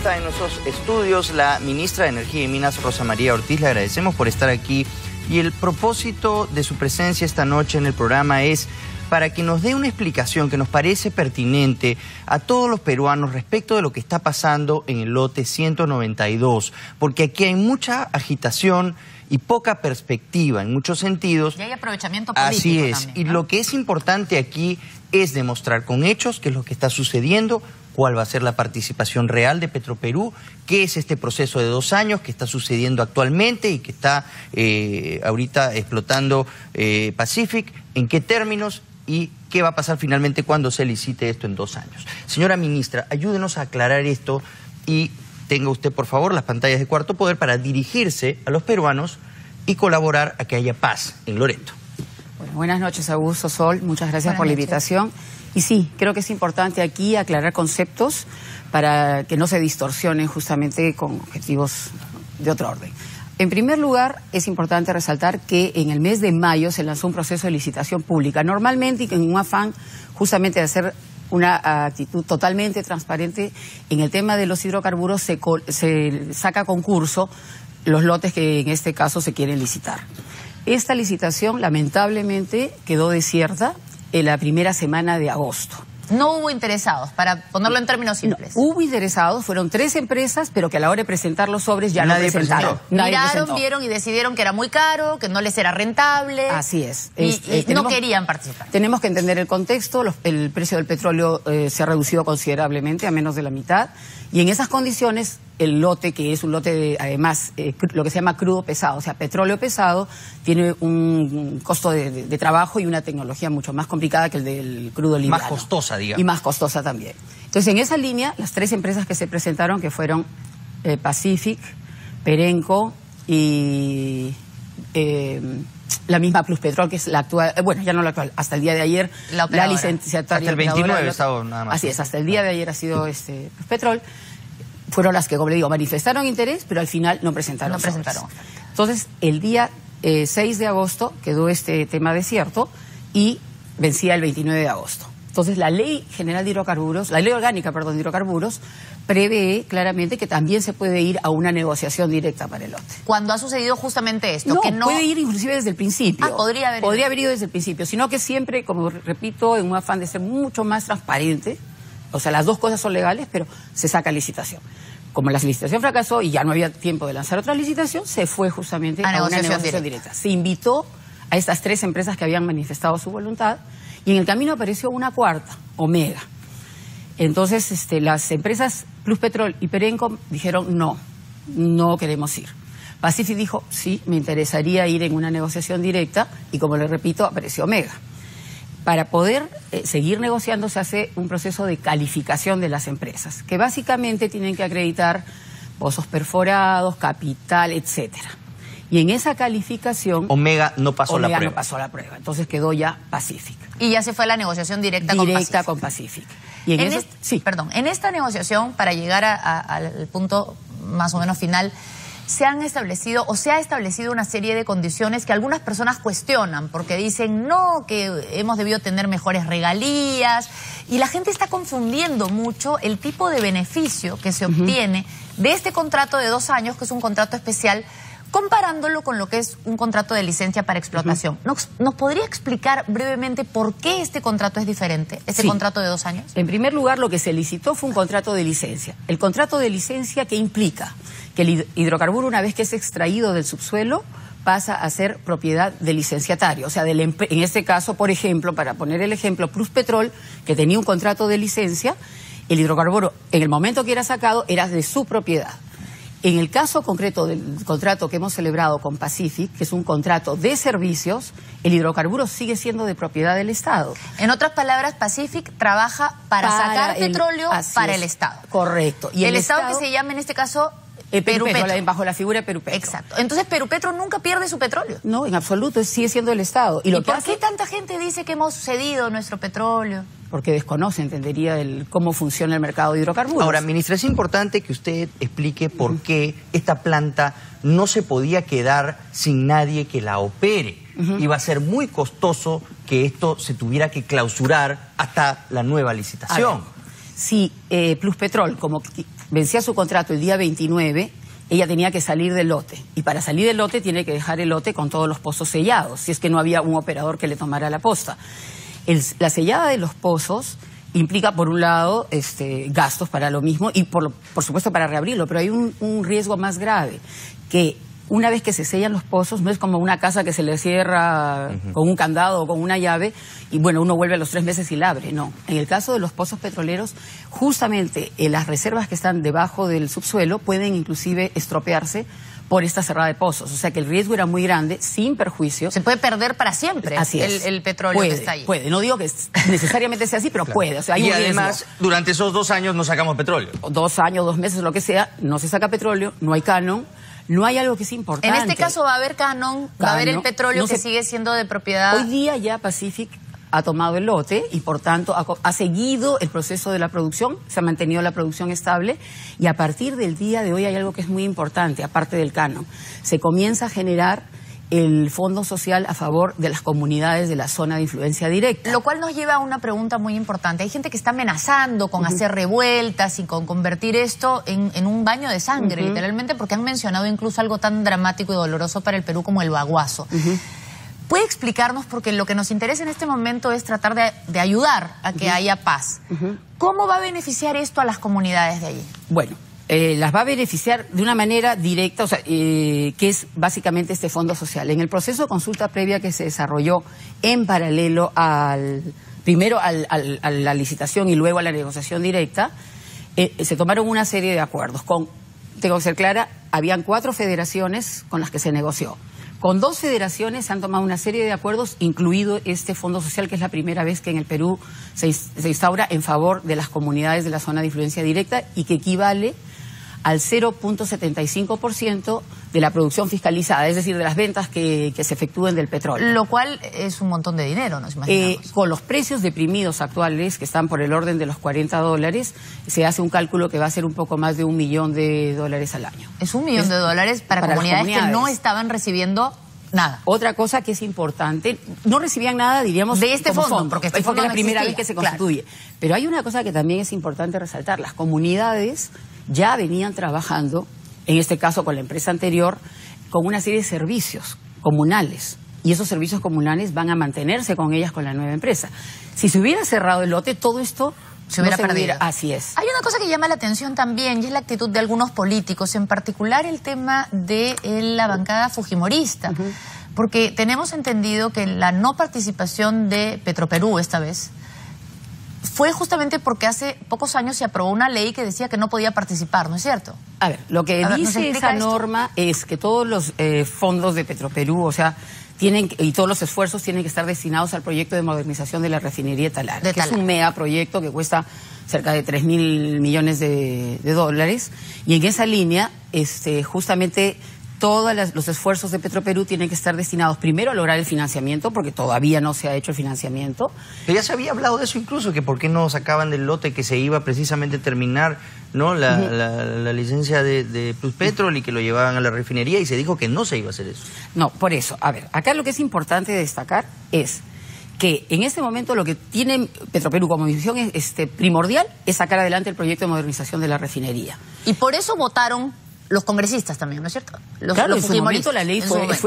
está en nuestros estudios la ministra de Energía y Minas, Rosa María Ortiz. Le agradecemos por estar aquí. Y el propósito de su presencia esta noche en el programa es para que nos dé una explicación que nos parece pertinente a todos los peruanos respecto de lo que está pasando en el lote 192. Porque aquí hay mucha agitación y poca perspectiva en muchos sentidos. Y hay aprovechamiento político. Así es. También, ¿no? Y lo que es importante aquí es demostrar con hechos qué es lo que está sucediendo, cuál va a ser la participación real de Petroperú, qué es este proceso de 2 años que está sucediendo actualmente y que está ahorita explotando Pacific, en qué términos y qué va a pasar finalmente cuando se licite esto en 2 años. Señora ministra, ayúdenos a aclarar esto y tenga usted, por favor, las pantallas de Cuarto Poder para dirigirse a los peruanos y colaborar a que haya paz en Loreto. Bueno, buenas noches, Augusto, Sol. Muchas gracias por la invitación. Y sí, creo que es importante aquí aclarar conceptos para que no se distorsionen justamente con objetivos de otro orden. En primer lugar, es importante resaltar que en el mes de mayo se lanzó un proceso de licitación pública. Normalmente, y en un afán justamente de hacer una actitud totalmente transparente, en el tema de los hidrocarburos se saca a concurso los lotes que en este caso se quieren licitar. Esta licitación lamentablemente quedó desierta en la primera semana de agosto. No hubo interesados, para ponerlo en términos simples. No, hubo interesados, fueron 3 empresas, pero que a la hora de presentar los sobres ya no presentaron. Miraron, vieron y decidieron que era muy caro, que no les era rentable. Así es. Y no querían participar. Tenemos que entender el contexto, el precio del petróleo se ha reducido considerablemente, a menos de la mitad, y en esas condiciones el lote, que es un lote de, además, lo que se llama crudo pesado, o sea, petróleo pesado, tiene un costo de trabajo y una tecnología mucho más complicada que el del crudo liviano. Más costosa, digamos. Y más costosa también. Entonces, en esa línea, las 3 empresas que se presentaron, que fueron Pacific, Perenco y la misma Pluspetrol, que es la actual, bueno, ya no la actual, hasta el día de ayer, la licenciataria. Hasta el 29 estado nada más. Así es, hasta el día de ayer ha sido Pluspetrol. Fueron las que, como le digo, manifestaron interés, pero al final no presentaron. No presentaron. Entonces, el día 6 de agosto quedó este tema desierto y vencía el 29 de agosto. Entonces, la Ley General de Hidrocarburos, la Ley Orgánica, perdón, de Hidrocarburos, prevé claramente que también se puede ir a una negociación directa para el lote. Cuando ha sucedido justamente esto, no, que no puede ir inclusive desde el principio. Podría haber ido desde el principio, sino que siempre, como repito, en un afán de ser mucho más transparente. O sea, las 2 cosas son legales, pero se saca licitación. Como la licitación fracasó y ya no había tiempo de lanzar otra licitación, se fue justamente a una negociación directa. Se invitó a estas 3 empresas que habían manifestado su voluntad y en el camino apareció una cuarta, Omega. Entonces, las empresas Pluspetrol y Perenco dijeron no queremos ir. Pacific dijo, sí, me interesaría ir en una negociación directa y, como le repito, apareció Omega. Para poder seguir negociando se hace un proceso de calificación de las empresas, que básicamente tienen que acreditar pozos perforados, capital, etcétera. Y en esa calificación Omega no pasó la prueba. No pasó la prueba, entonces quedó ya Pacific. Y ya se fue a la negociación directa con Pacific. Y en esta negociación, para llegar al punto más o menos final, se ha establecido una serie de condiciones que algunas personas cuestionan porque dicen no, que hemos debido tener mejores regalías, y la gente está confundiendo mucho el tipo de beneficio que se obtiene de este contrato de 2 años, que es un contrato especial, comparándolo con lo que es un contrato de licencia para explotación. ¿Nos podría explicar brevemente por qué este contrato es diferente, contrato de 2 años? En primer lugar, lo que se licitó fue un contrato de licencia. El contrato de licencia, ¿qué implica? Que el hidrocarburo, una vez que es extraído del subsuelo, pasa a ser propiedad del licenciatario. O sea, en este caso, por ejemplo, para poner el ejemplo, Pluspetrol, que tenía un contrato de licencia, el hidrocarburo, en el momento que era sacado, era de su propiedad. En el caso concreto del contrato que hemos celebrado con Pacific, que es un contrato de servicios, el hidrocarburo sigue siendo de propiedad del Estado. En otras palabras, Pacific trabaja para sacar petróleo para el Estado. Correcto. Y el Estado que se llama en este caso Perupetro, bajo la figura de Perupetro. Exacto. Entonces, Perupetro nunca pierde su petróleo. No, en absoluto, sigue siendo el Estado. ¿Y por qué tanta gente dice que hemos cedido nuestro petróleo? Porque desconoce, entendería, cómo funciona el mercado de hidrocarburos. Ahora, ministra, es importante que usted explique por qué esta planta no se podía quedar sin nadie que la opere. Iba a ser muy costoso que esto se tuviera que clausurar hasta la nueva licitación. Si Pluspetrol, como vencía su contrato el día 29, ella tenía que salir del lote. Y para salir del lote tiene que dejar el lote con todos los pozos sellados, si es que no había un operador que le tomara la posta. La sellada de los pozos implica, por un lado, gastos para lo mismo y, por supuesto, para reabrirlo. Pero hay un riesgo más grave, que una vez que se sellan los pozos, no es como una casa que se le cierra con un candado o con una llave y, bueno, uno vuelve a los 3 meses y la abre. No. En el caso de los pozos petroleros, justamente las reservas que están debajo del subsuelo pueden inclusive estropearse por esta cerrada de pozos. O sea que el riesgo era muy grande, sin perjuicio. Se puede perder para siempre. Así es. El petróleo que está ahí. Puede. No digo que necesariamente sea así, pero puede. O sea, hay y un además, riesgo. durante esos 2 años no sacamos petróleo. 2 años, 2 meses, lo que sea, no se saca petróleo, no hay canon, no hay algo que es importante. En este caso va a haber canon, va a haber el petróleo que sigue siendo de propiedad. Hoy día ya Pacific ha tomado el lote y, por tanto, ha seguido el proceso de la producción, se ha mantenido la producción estable y a partir del día de hoy hay algo que es muy importante, aparte del canon. Se comienza a generar el fondo social a favor de las comunidades de la zona de influencia directa. Lo cual nos lleva a una pregunta muy importante. Hay gente que está amenazando con hacer revueltas y con convertir esto en un baño de sangre, literalmente, porque han mencionado incluso algo tan dramático y doloroso para el Perú como el baguazo. ¿Puede explicarnos? Porque lo que nos interesa en este momento es tratar de ayudar a que haya paz. ¿Cómo va a beneficiar esto a las comunidades de allí? Bueno, las va a beneficiar de una manera directa, o sea, que es básicamente este fondo social. En el proceso de consulta previa que se desarrolló en paralelo primero a la licitación y luego a la negociación directa, se tomaron una serie de acuerdos. Tengo que ser clara, habían 4 federaciones con las que se negoció. Con 2 federaciones se han tomado una serie de acuerdos, incluido este fondo social, que es la primera vez que en el Perú se instaura en favor de las comunidades de la zona de influencia directa y que equivale al 0.75% de la producción fiscalizada, es decir, de las ventas que se efectúen del petróleo. Lo cual es un montón de dinero, nos imaginamos. Con los precios deprimidos actuales, que están por el orden de los $40, se hace un cálculo que va a ser un poco más de $1 millón al año. Es $1 millón para comunidades que no estaban recibiendo nada. Otra cosa que es importante, no recibían nada, diríamos, de este fondo, porque es la primera vez que se constituye. Pero hay una cosa que también es importante resaltar. Las comunidades ya venían trabajando, en este caso con la empresa anterior, con una serie de servicios comunales. Y esos servicios comunales van a mantenerse con ellas con la nueva empresa. Si se hubiera cerrado el lote, todo esto se hubiera perdido. Así es. Hay una cosa que llama la atención también, y es la actitud de algunos políticos, en particular el tema de la bancada fujimorista. Porque tenemos entendido que la no participación de Petroperú esta vez fue justamente porque hace pocos años se aprobó una ley que decía que no podía participar, ¿no es cierto? A ver, lo que dice esa norma es que todos los fondos de Petroperú, o sea, y todos los esfuerzos tienen que estar destinados al proyecto de modernización de la refinería de Talara, que es un megaproyecto que cuesta cerca de $3.000 millones y en esa línea, justamente todos los esfuerzos de Petroperú tienen que estar destinados primero a lograr el financiamiento, porque todavía no se ha hecho el financiamiento. Pero ya se había hablado de eso incluso, que por qué no sacaban del lote que se iba precisamente a terminar, ¿no? la licencia de Pluspetrol y que lo llevaban a la refinería, y se dijo que no se iba a hacer eso. No, por eso. A ver, acá lo que es importante destacar es que en este momento lo que tiene Petroperú como misión primordial es sacar adelante el proyecto de modernización de la refinería. Y por eso votaron los congresistas también, ¿no es cierto? Claro, en su momento la ley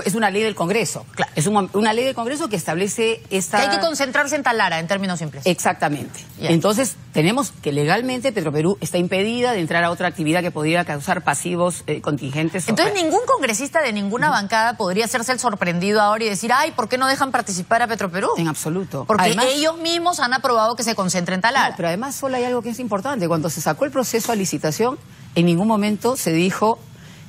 es una ley del Congreso. Claro. Es una ley del Congreso que establece esta... Que hay que concentrarse en Talara, en términos simples. Exactamente. Yeah. Entonces, tenemos que legalmente Petroperú está impedida de entrar a otra actividad que podría causar pasivos contingentes. Entonces, ningún congresista de ninguna bancada podría hacerse el sorprendido ahora y decir, ay, ¿por qué no dejan participar a Petroperú? En absoluto. Porque además, ellos mismos han aprobado que se concentre en Talara. No, pero además solo hay algo que es importante. Cuando se sacó el proceso a licitación, en ningún momento se dijo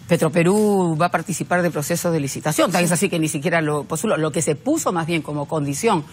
Petroperú va a participar del proceso de licitación. Tal es así que ni siquiera lo postuló. Lo que se puso más bien como condición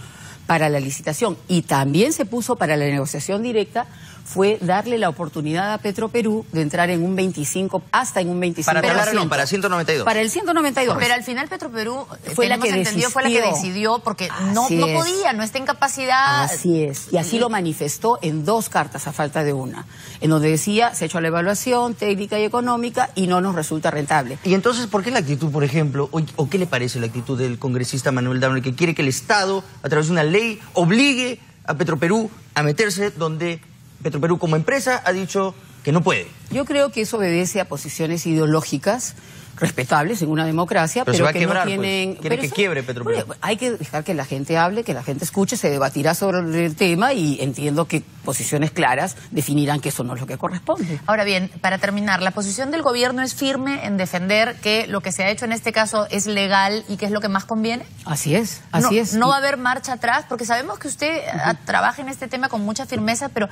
para la licitación y también se puso para la negociación directa fue darle la oportunidad a Petroperú de entrar en un 25, hasta en un 25%. Para Talara no, para 192. Para el 192. Pero al final Petroperú, fue la que decidió porque no podía, no está en capacidad. Así es. Y así lo manifestó en 2 cartas a falta de una. En donde decía, se ha hecho la evaluación técnica y económica y no nos resulta rentable. Y entonces, ¿por qué la actitud, por ejemplo, o qué le parece la actitud del congresista Manuel Dávila, que quiere que el Estado, a través de una ley, obligue a Petroperú a meterse donde Petroperú como empresa ha dicho que no puede. Yo creo que eso obedece a posiciones ideológicas respetables en una democracia, pero que quebrar, no tienen... pues. Quiere que quiebre Petroperú. Hay que dejar que la gente hable, que la gente escuche, se debatirá sobre el tema y entiendo que posiciones claras definirán que eso no es lo que corresponde. Ahora bien, para terminar, la posición del gobierno es firme en defender que lo que se ha hecho en este caso es legal y que es lo que más conviene. Así es, así es. No va a haber marcha atrás, porque sabemos que usted trabaja en este tema con mucha firmeza, pero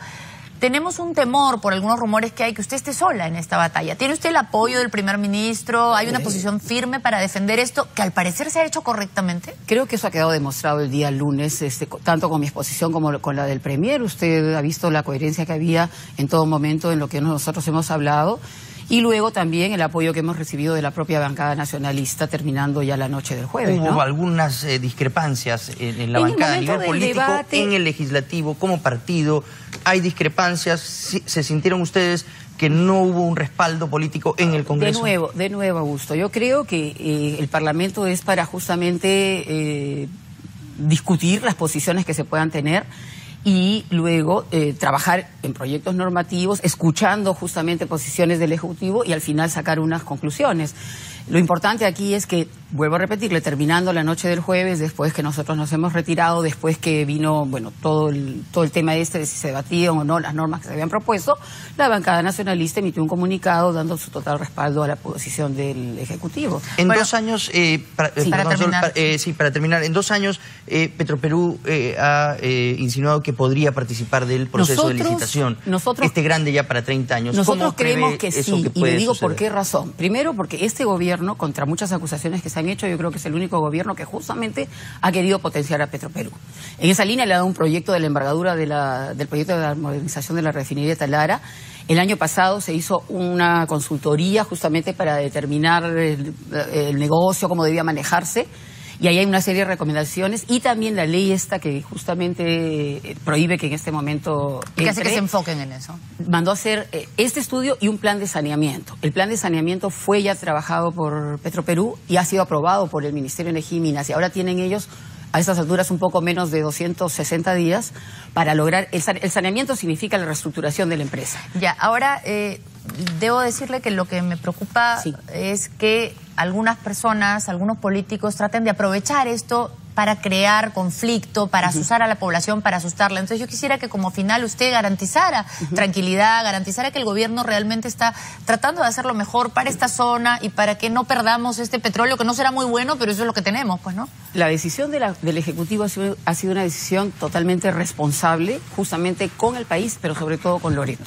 tenemos un temor por algunos rumores que hay que usted esté sola en esta batalla. ¿Tiene usted el apoyo del primer ministro? ¿Hay una posición firme para defender esto, que al parecer se ha hecho correctamente? Creo que eso ha quedado demostrado el día lunes, tanto con mi exposición como con la del premier. Usted ha visto la coherencia que había en todo momento en lo que nosotros hemos hablado. Y luego también el apoyo que hemos recibido de la propia bancada nacionalista terminando ya la noche del jueves. Hubo ¿no? algunas discrepancias en la bancada a nivel político, debate, en el legislativo, como partido. Hay discrepancias. ¿Se sintieron ustedes que no hubo un respaldo político en el Congreso? De nuevo, Augusto. Yo creo que el Parlamento es para justamente discutir las posiciones que se puedan tener y luego trabajar en proyectos normativos, escuchando justamente posiciones del Ejecutivo y al final sacar unas conclusiones. Lo importante aquí es que, vuelvo a repetirle, terminando la noche del jueves, después que nosotros nos hemos retirado, después que vino, bueno, todo el tema de si se debatían o no las normas que se habían propuesto, la bancada nacionalista emitió un comunicado dando su total respaldo a la posición del Ejecutivo. En 2 años, para terminar, en 2 años Petroperú ha insinuado que podría participar del proceso de licitación. Este grande ya para 30 años. Nosotros creemos que sí, y le digo suceder? por qué razón. Primero, porque este gobierno, contra muchas acusaciones que se han hecho, yo creo que es el único gobierno que justamente ha querido potenciar a Petroperú. En esa línea le ha dado un proyecto de la envergadura del proyecto de la modernización de la refinería de Talara. El año pasado se hizo una consultoría justamente para determinar el negocio, cómo debía manejarse. Y ahí hay una serie de recomendaciones y también la ley esta que justamente prohíbe que en este momento entre, que hace que se enfoquen en eso. Mandó a hacer este estudio y un plan de saneamiento. El plan de saneamiento fue ya trabajado por Petroperú y ha sido aprobado por el Ministerio de Energía y Minas. Y ahora tienen ellos, a estas alturas, un poco menos de 260 días para lograr... El saneamiento significa la reestructuración de la empresa. Ya, ahora debo decirle que lo que me preocupa es que algunas personas, algunos políticos traten de aprovechar esto para crear conflicto, para asustar a la población, para asustarla. Entonces yo quisiera que como final usted garantizara tranquilidad, garantizara que el gobierno realmente está tratando de hacer lo mejor para esta zona y para que no perdamos este petróleo, que no será muy bueno, pero eso es lo que tenemos, pues, ¿no? La decisión del Ejecutivo ha sido una decisión totalmente responsable, justamente con el país, pero sobre todo con Loreto.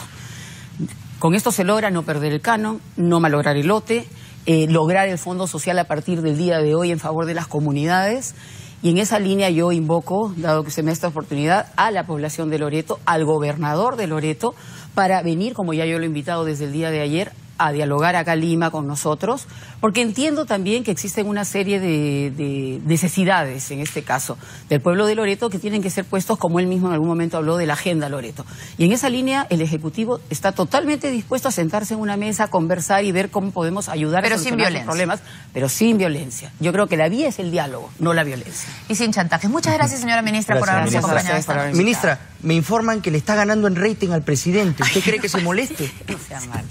Con esto se logra no perder el canon, no malograr el lote, lograr el fondo social a partir del día de hoy en favor de las comunidades. Y en esa línea yo invoco, dado que usted me da esta oportunidad, a la población de Loreto, al gobernador de Loreto, para venir, como ya yo lo he invitado desde el día de ayer, a dialogar acá en Lima con nosotros, porque entiendo también que existen una serie de necesidades, en este caso, del pueblo de Loreto, que tienen que ser puestos, como él mismo en algún momento habló, de la agenda Loreto. Y en esa línea el Ejecutivo está totalmente dispuesto a sentarse en una mesa, a conversar y ver cómo podemos ayudar a solucionar los problemas, pero sin violencia. Yo creo que la vía es el diálogo, no la violencia. Y sin chantajes. Muchas gracias, señora ministra, por habernos acompañado esta noche. Ministra, me informan que le está ganando en rating al presidente. ¿Usted cree que se moleste? No sea mal.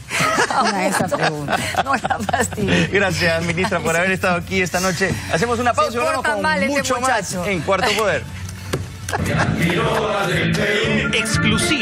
Esa pregunta. No la fastidie. Gracias, ministra, por haber estado aquí esta noche. Hacemos una pausa y volvemos con mucho más en Cuarto Poder. Exclusivo.